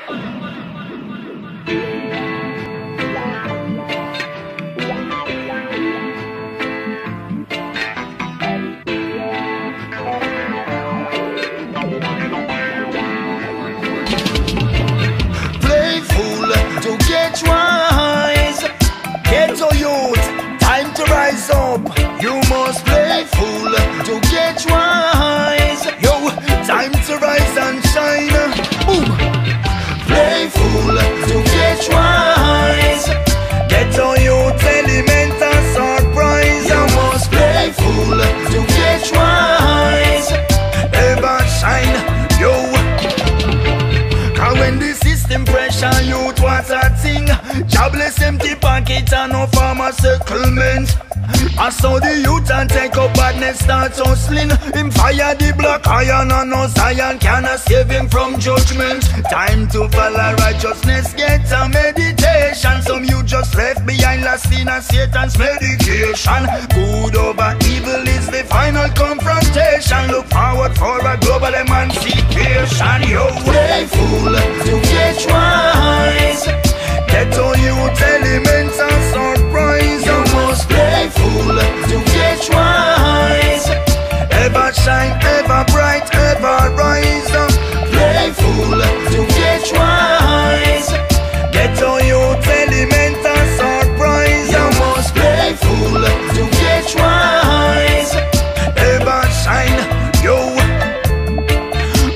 Playful to get wise. Ghetto youth, time to rise up. You must play fool to get wise. Yo, time to rise and shine. Boom. Play fool to get wise. Ghetto youth, elemental surprise. You must play fool to get wise. Ever shine, yo. Cause when the system pressure youth, what's a thing? Jobless empty pocket and no farmer settlement. I saw the youth and take up badness start hustling. Him fire the black iron and no Zion cannot save him from judgment. Time to follow righteousness, get a meditation. Some you just left behind last in a Satan's medication. Good over evil is the final confrontation. Look forward for a global emancipation. Yo, play fool to get wise. Get on youth elements and surprise. You must play fool to get wise. Ever shine, ever bright, ever rise. Play fool to get wise. Get on youth elements and surprise. You must play fool to get wise. Ever shine, yo.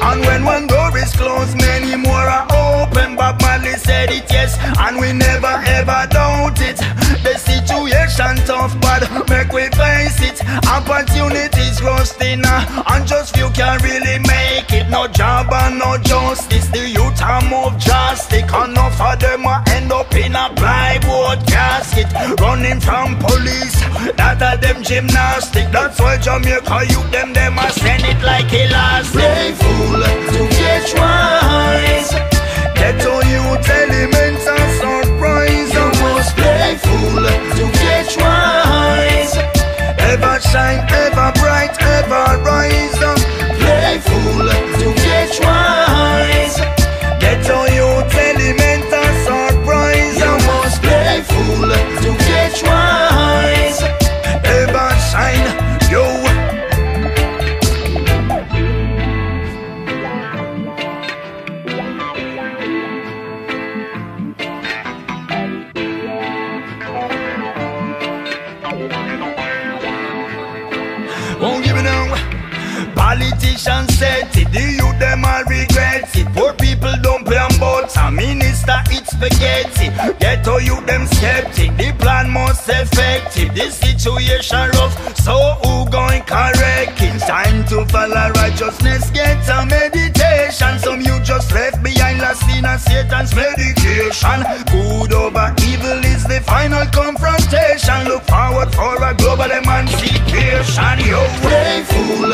And when one door is closed, many more are open. Bob Marley said it, yes, and we never ever doubt it. The situation tough, but make we face it. Opportunities rusting, and just few can really make it. No job and no justice. The youth are move drastic. Enough of them end up in a plywood casket, running from police. That are them gymnastic. That's why Jamaica youth them a send it like elastic. Play fool to get wise. Get on youth elements and surprise. You must play fool to get wise. Ever shine, ever bright, ever rise. Play fool to get wise. Get on youth elements and surprise. You must play fool to get wise. Ever shine, yo. Won't give it down. Politicians said it, the youth them all regret it. Poor people don't play on boats, a minister it's spaghetti. Ghetto youth them skeptic, the plan most effective. The situation rough, so who going correct it? Time to follow righteousness, get a meditation. Some you just left behind last in a Satan's medication. Good over evil is the final confrontation. Look forward for a global emancipation. Yo, play fool